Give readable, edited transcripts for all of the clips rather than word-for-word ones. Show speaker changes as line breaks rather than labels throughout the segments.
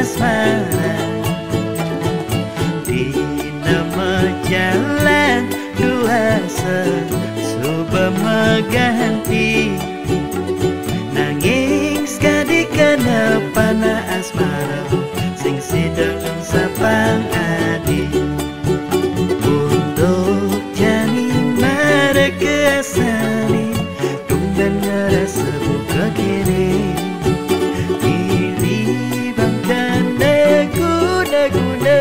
asmara. Di nama jalan dua sesuba meganti, nanging sekali kena pana asmara sing sidang sapang adi. Untuk jani mereka sani tumben ngerasa buka kini. Diri bangkan guna-guna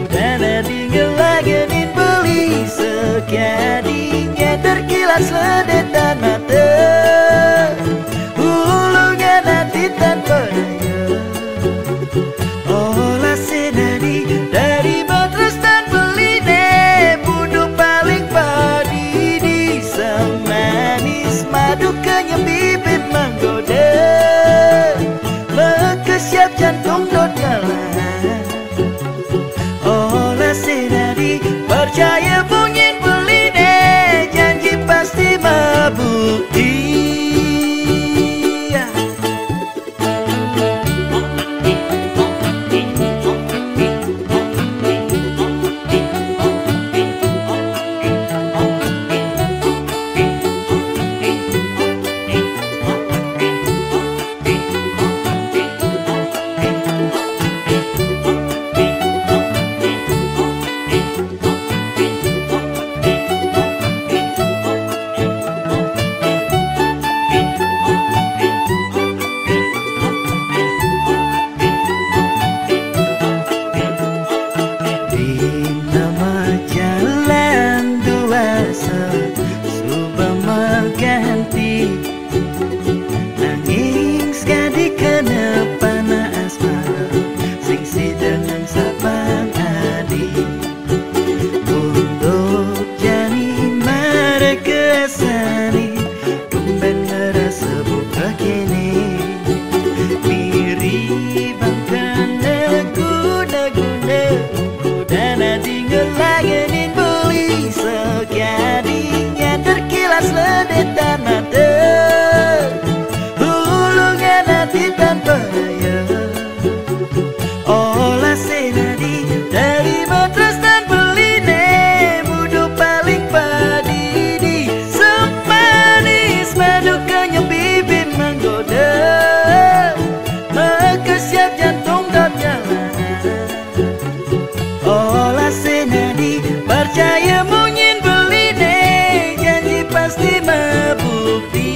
dan tinggal lagenin beli sekadinya terkilas ledetan mata. Hulungan hati tanpa daya olah senadi dari bateras dan beline. Bunuh paling padi di semanis madu kenyam bibit menggoda. Mekesiap jantung dot jalan olah senadi percaya bungin beline. Janji pasti mabukti.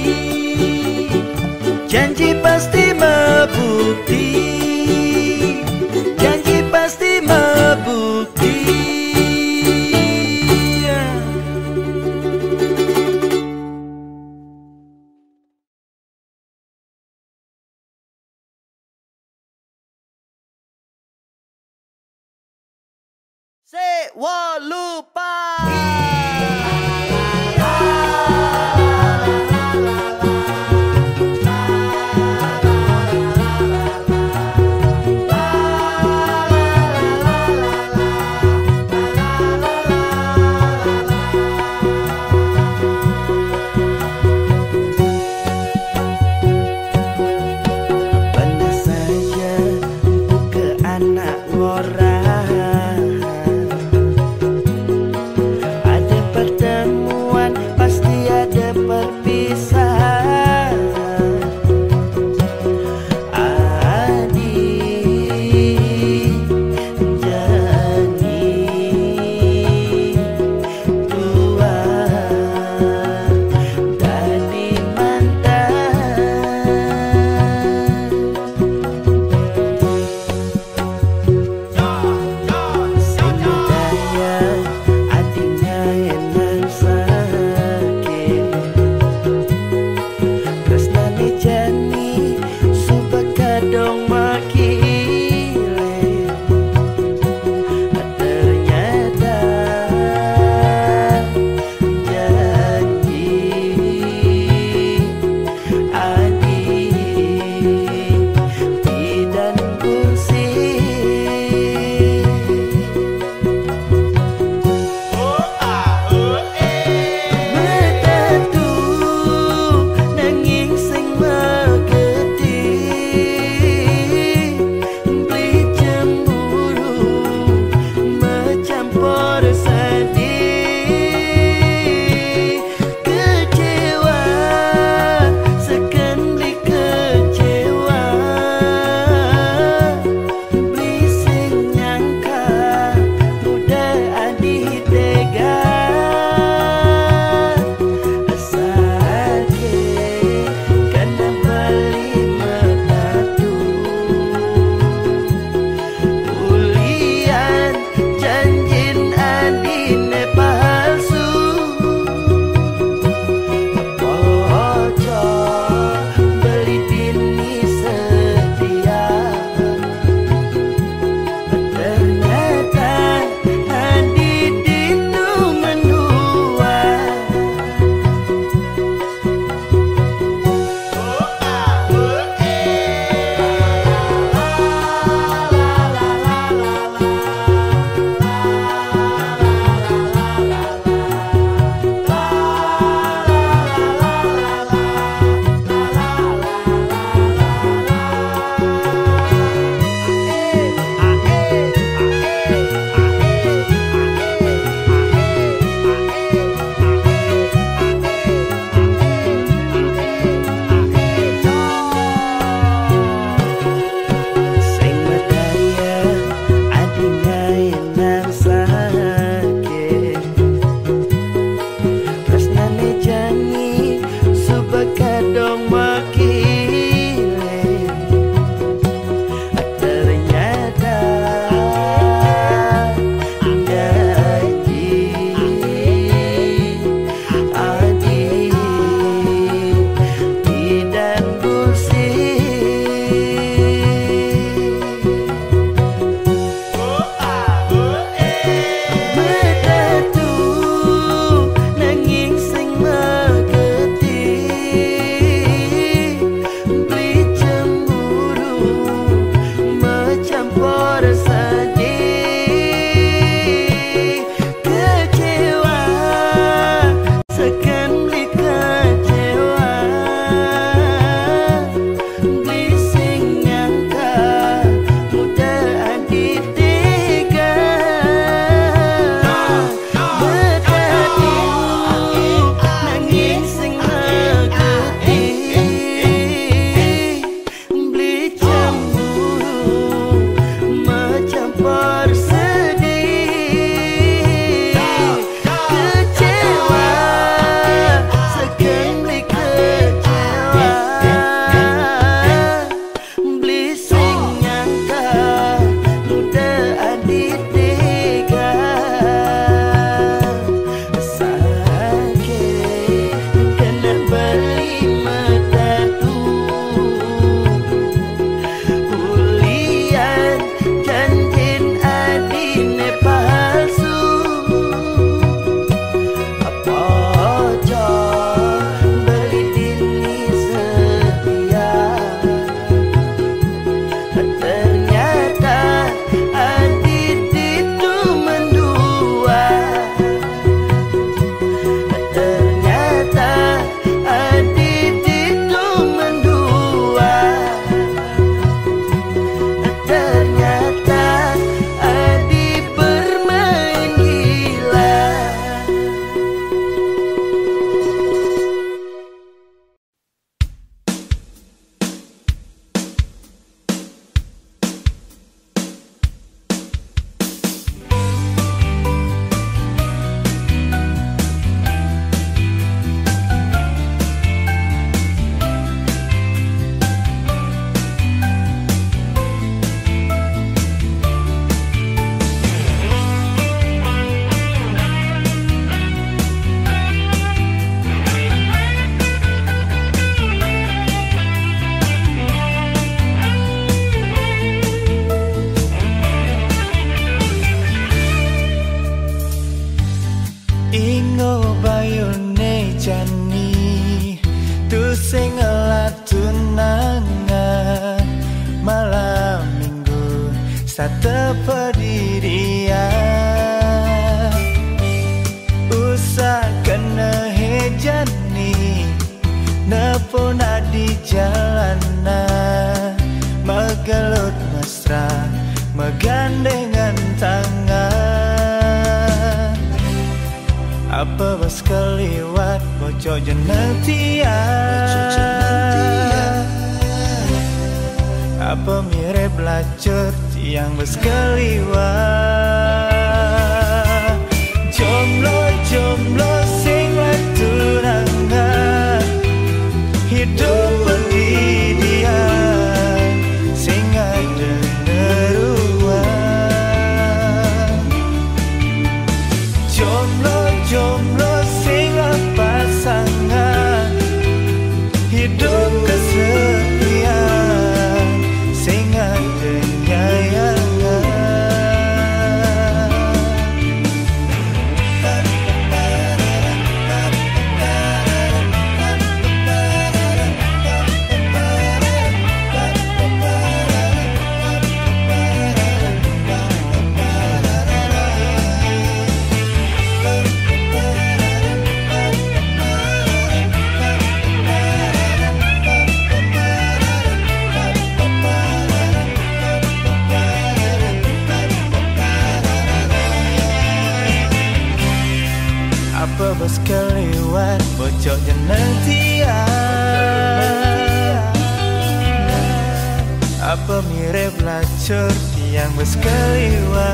Janji pasti mabukti. Janji pasti mabukti. Sewa lupa. Ada Satepedirian Usah kena hejani Nepona di jalanan Megelut mesra Megandengan tangan Apa bas keliwat Bocok jenetian Apa mirip lacur Tiang bas keliwat Jomblo-jomblo sing tunangan Hidup pendidikan Sing ada neruan Jomblo-jomblo sing pasangan Hidup kesepian Sing ada nyayangan Apa bos keliwat bocok jenetian Apa mirip lacur tiang bos keliwat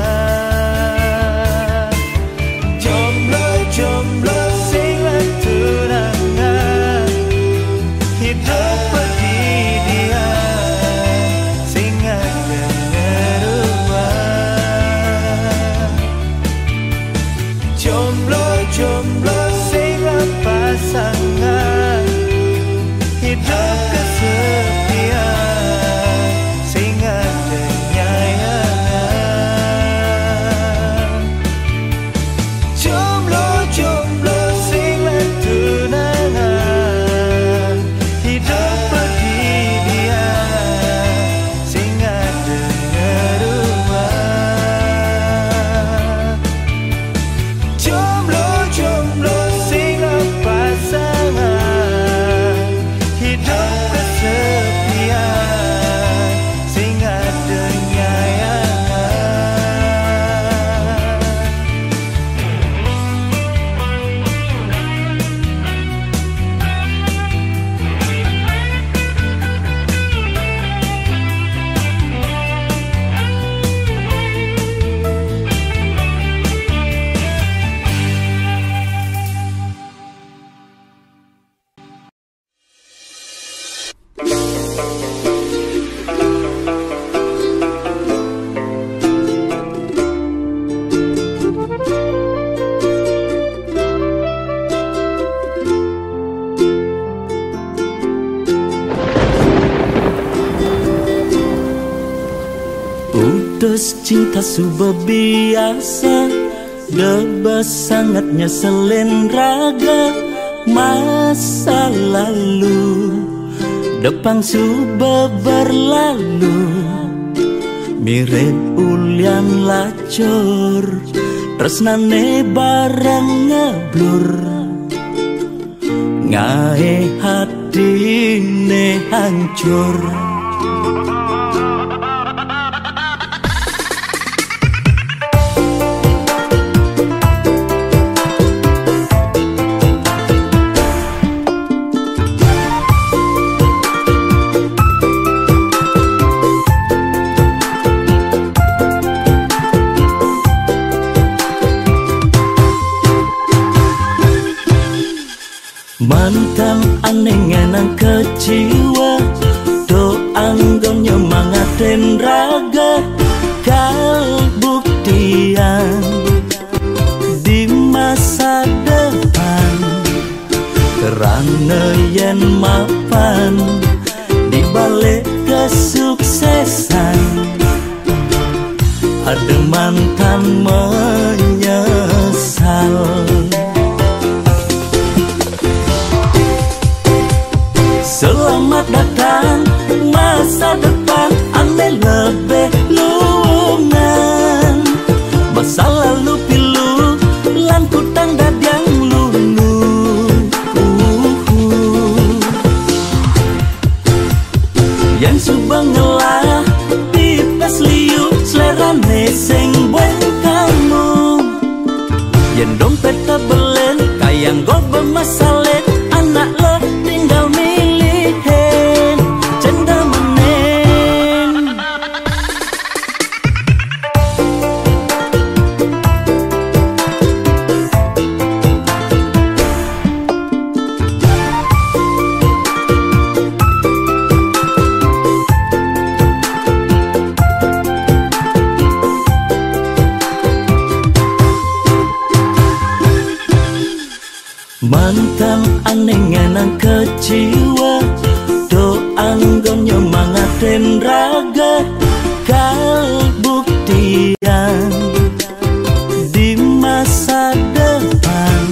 Jomblo-jomblo sing tunangan Hidup pendidikan Sing ada neruan Jomblo sing pasangan Hidup kesepian Sing ada nyayangan Jomblo sing tunangan Hidup pendidikan Sing ada neruan Jomblo sing pasangan Hidup kesepian Sing ada nyayangan Putus cinta sudah biasa Debas sangatnya selen raga Masa lalu Depan sudah berlalu Mirip ulian lacur Tresnane barang ngeblur Ngae hatine hancur Mantan aneh ngenang keciwa Do anggon nyemangatin raga Kalbuktian Di masa depan Kerana yen mapan Di balik kesuksesan Ada mantan menyesal Selamat datang masa depan Aneh lebih luas Ang keciwa do anggon nyemangatin raga kalbuktian di masa depan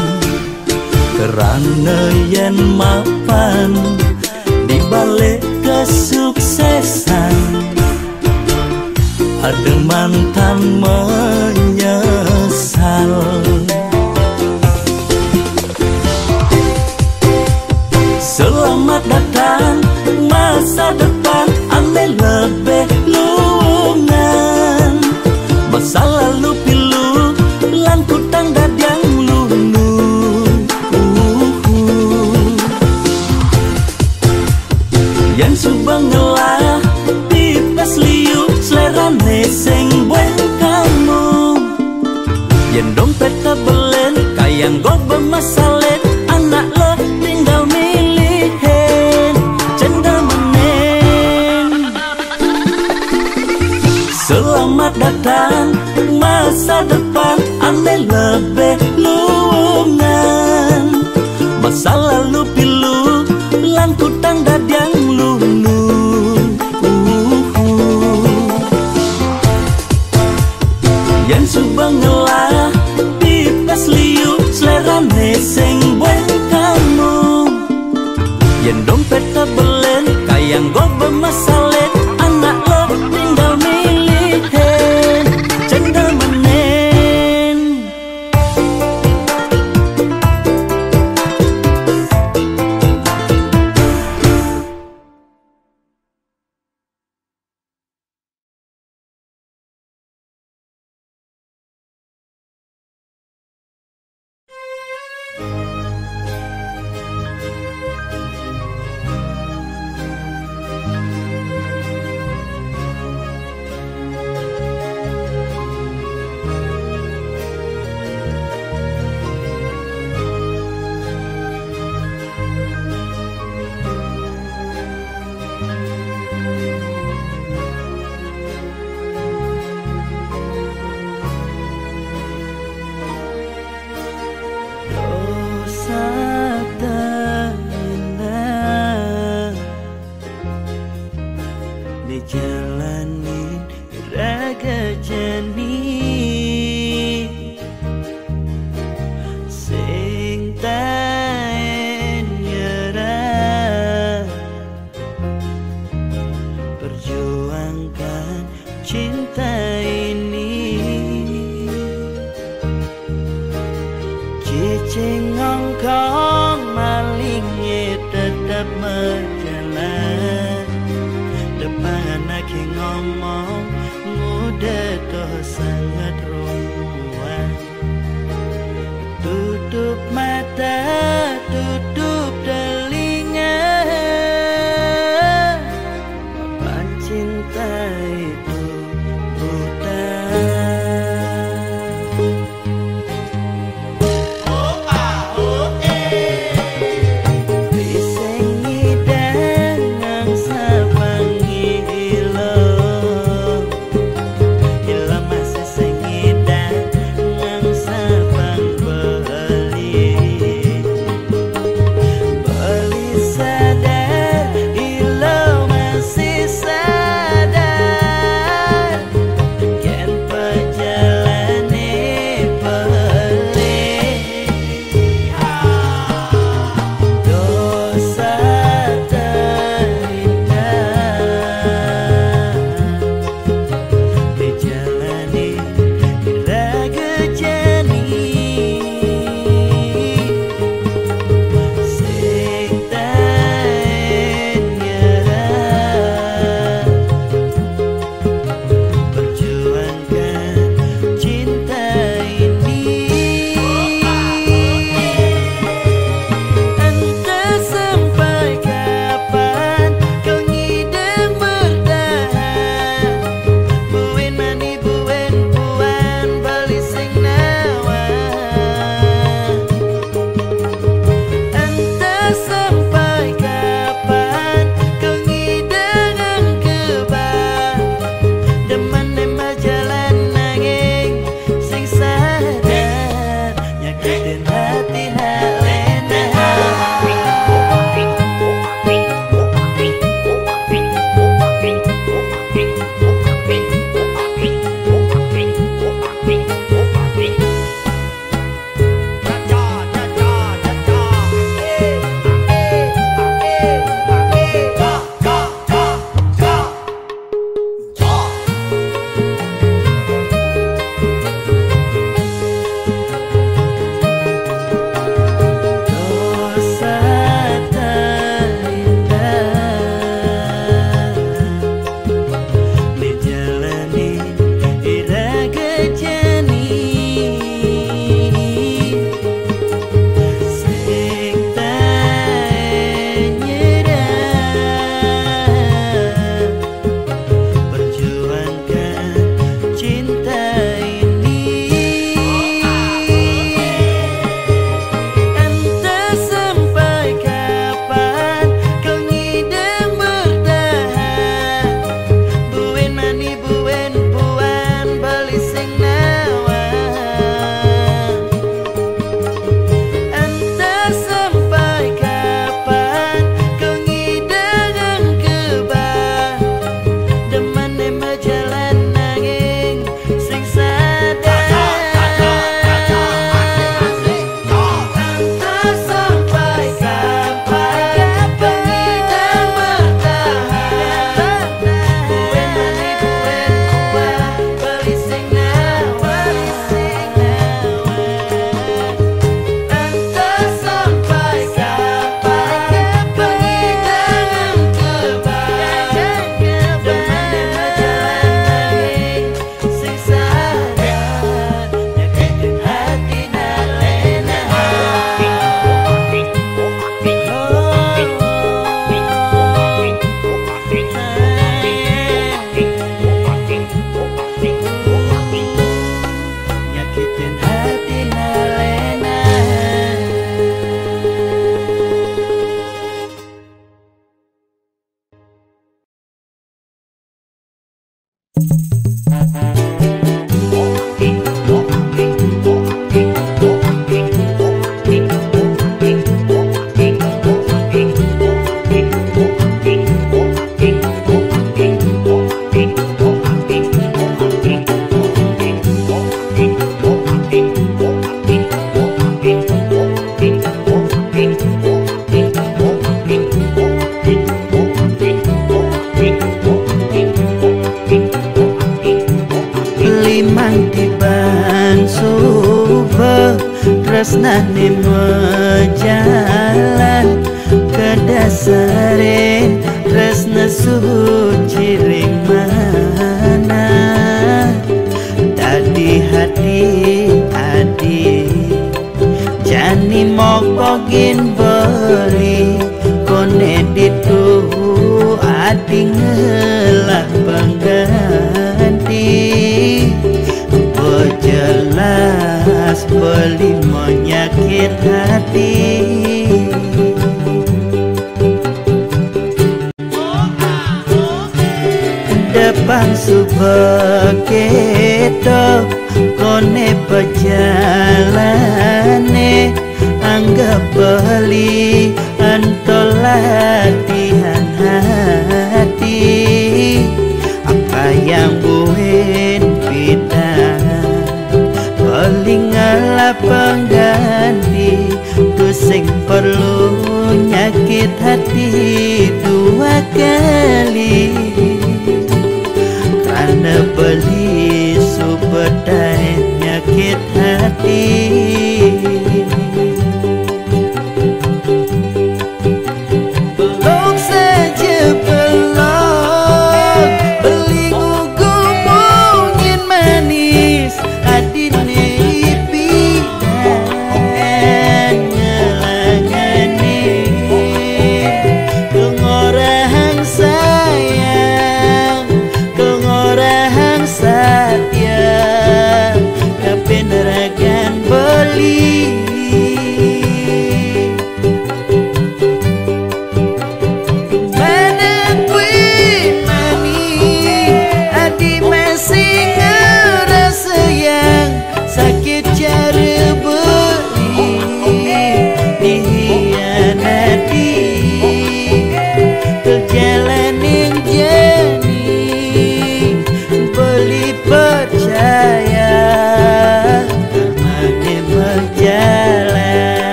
karena yen mapan di balik kesuksesan ada mantan menyesal. Selamat datang masa depan ane lebih lungan. Masa lalu pilu lan kutang dadang lulu. Yang subang ngelah tipes liu selerane sing buat kamu. Yang dompet kebelen kayang go bermasalet anak lo tinggal milihin cendemen. Selamat datang masa depan ane lebih lungan. Masa lalu pilu lan kutang dadang lulu. Yang subang ngelah tipes liu selerane sing buat kamu. Yang dompet kebelen kayang go bermasalet anak lo tinggal milihin cendemen. Dijalanin raga jani sing taen nyerah. Perjuangkan cinta ini cicing ngongkong malingnya tetap berjalan. Depan lagi ngomong muda toh sangat ruang. Tutup mata, tutup telinga. Apaan cinta itu buta.
Sadar, ilau masih sadar.
tresnane mejalan ke dasare tresna suci ring mana tadi hati adi jani mokogin beli kone dituhu adi ngelak pengganti jelas beli menyakit hati depan subeketo kone pejalane anggap beli antol latihan hati apa yang buin bidang ngalah pengganti kusing perlu nyakit hati dua kali karena beli superdai nyakit hati belum saja belum beli gugu mungkin manis adine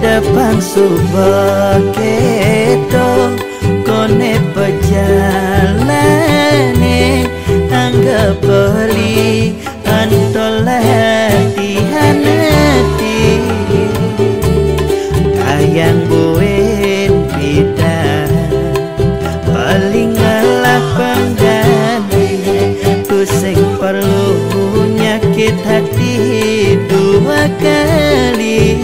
depan subeketo kone pejalane anggap beli antol latihan hati kayang buin bidang paling ngalah pengganti kusing perlu nyakit hati dua kali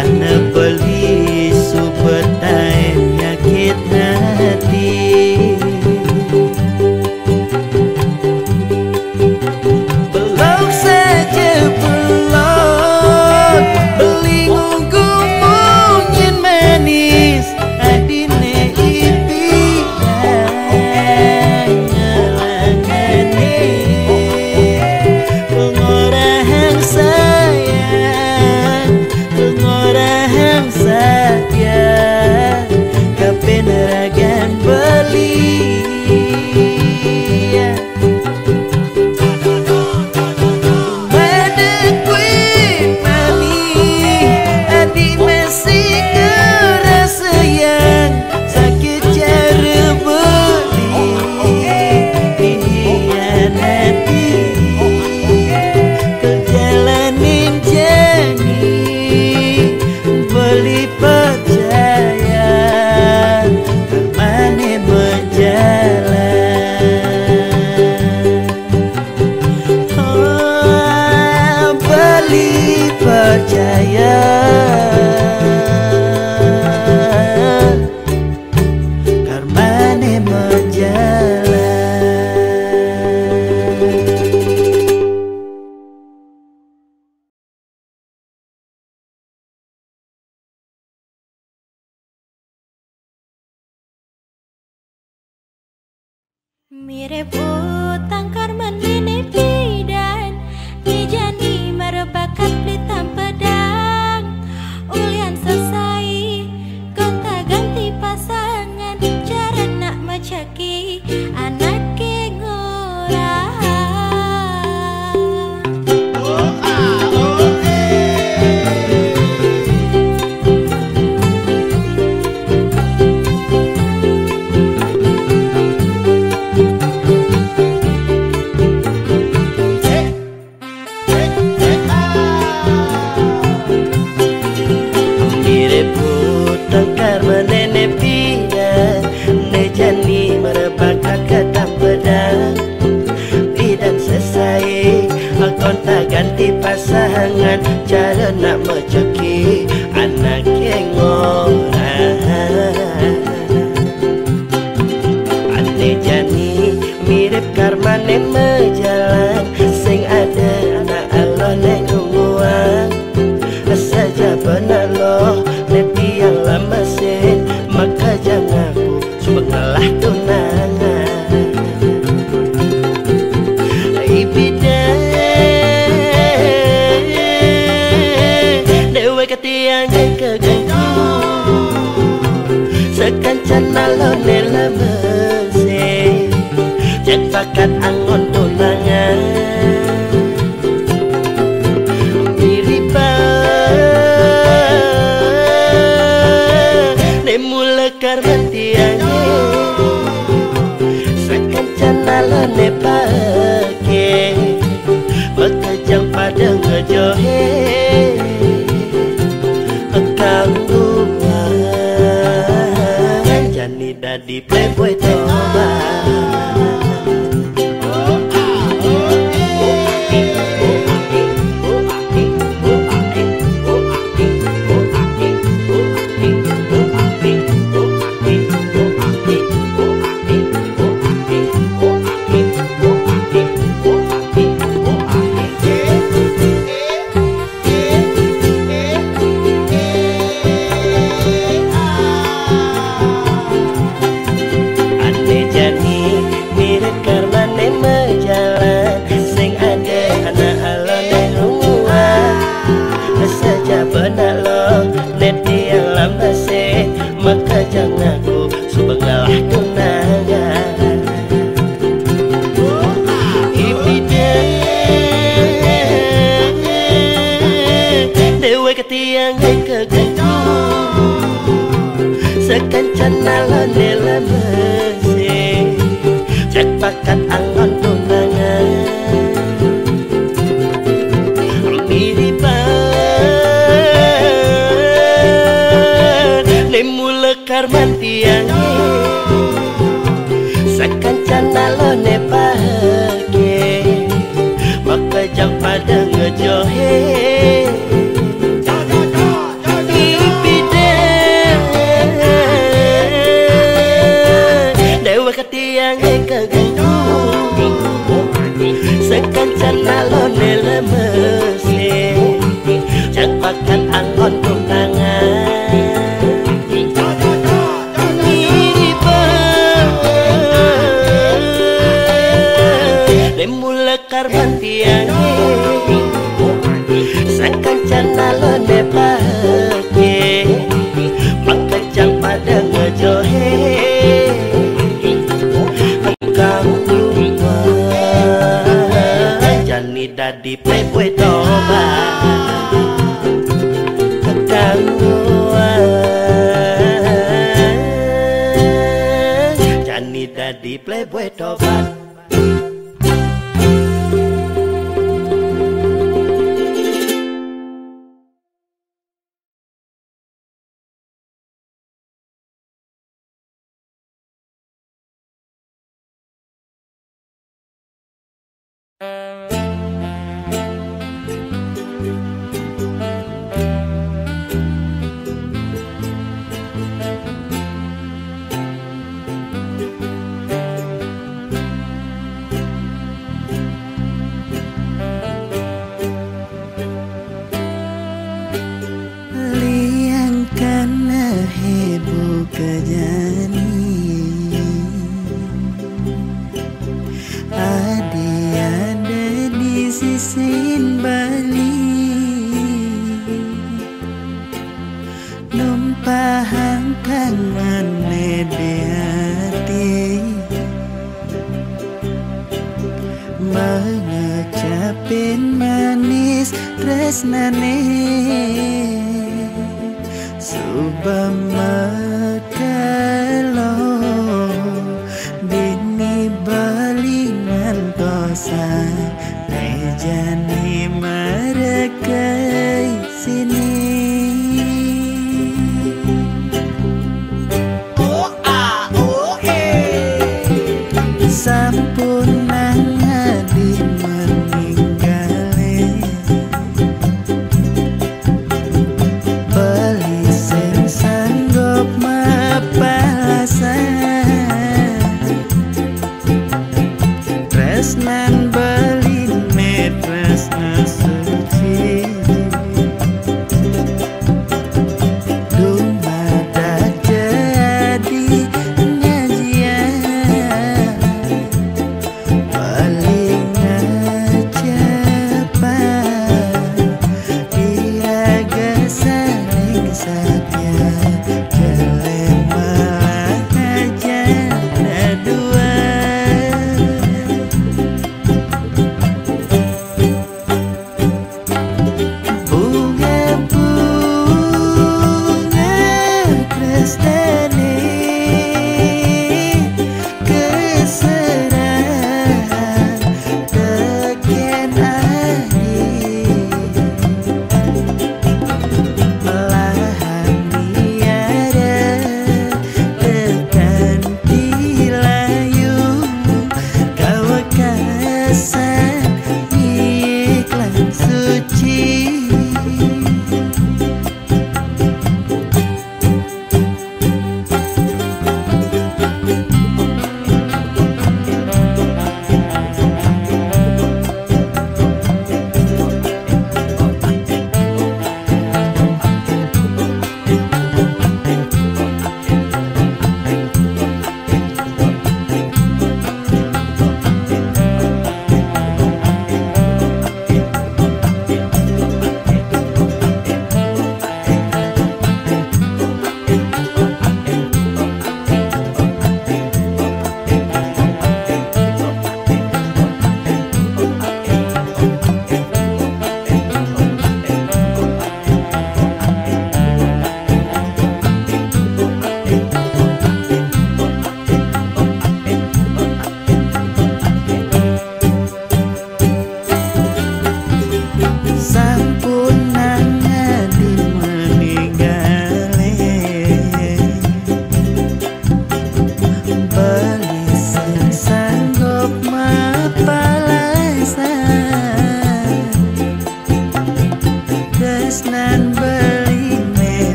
karena beli superdai nyakit hati
Mirip utang karman ini bidan dijani merebakat pelitan pedang ulian selesai gonta ganti pasangan cara nak macaki anak ngorang.
Gonta ganti pasangan cara nak meceki anak ngorang. Ane jani mirip karmane mejalan sing ada anak Allah neng nungguan saja benar loh nepi yang lama sen maka jangan aku coba ngalah tunangan. Sekancan alone lemese cek bakat angon tunangan diriba nemula karman tiange sekancan alone pake bekejang pada ngejohe di playboy toba. Maka jangan aku sebengalah tunangan. Ibida dewe ketiang kegetung sekancan alone lemese cek bakat angon tunangan mula karman tiange sekancan alone pake maka jang pada ngejohe ibida dewa ketiange kegetung sekancan alone lemese cek bakat angon tunangan mula karman tiange sekancan alone pake maka jang pada ngejohe engkang lupa jani dadi playboy toba ketangguan jani dadi playboy toba.
pahang kang menedati mengecapin manis tresnane subama kalo bini balingan kosan mejani merekai sini sampun nang adi meninggali beli sing sanggup mapalasan tresnan beli tresna suci dumadak jadi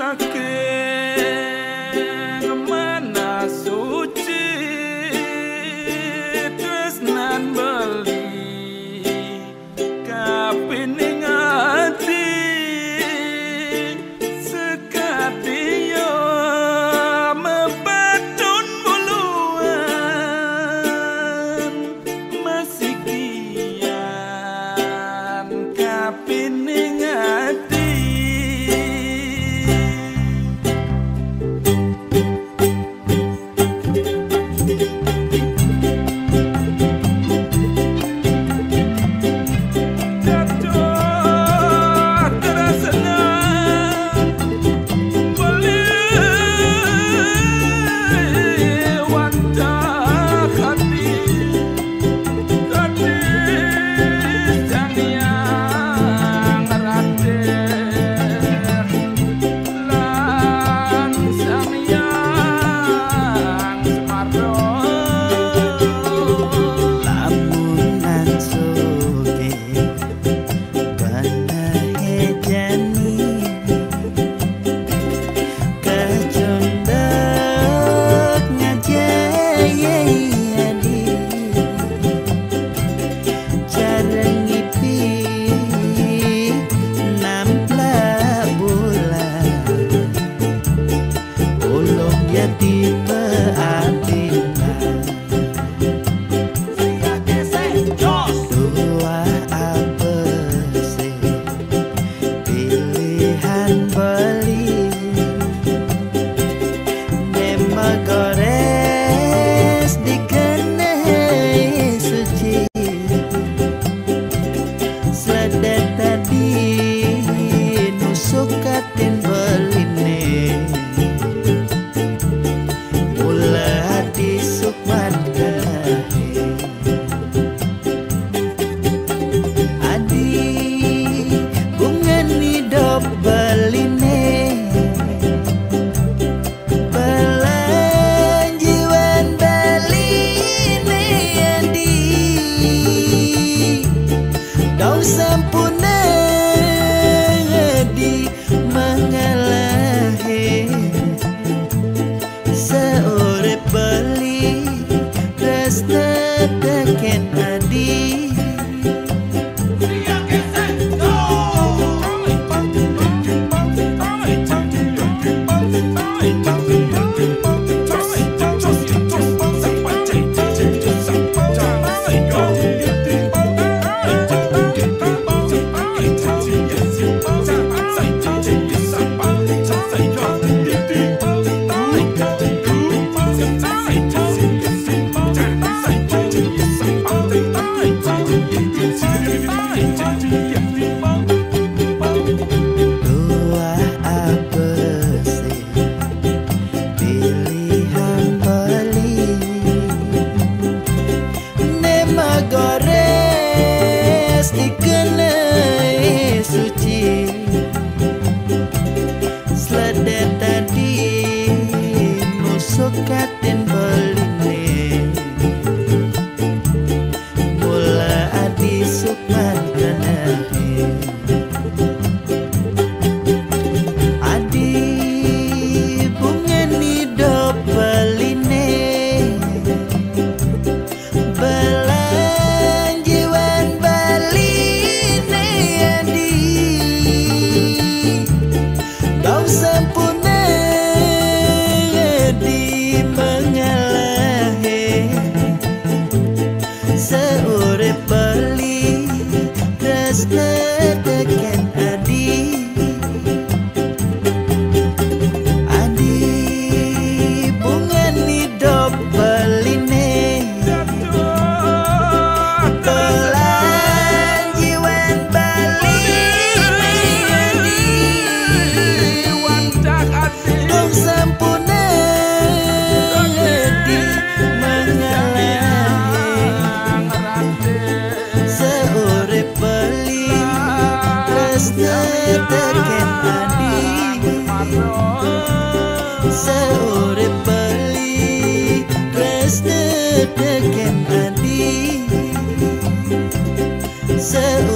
saking mana suci tresnan beli kapining ati sekatiyo mepatun muluan masih kian kapining ati.
Seurep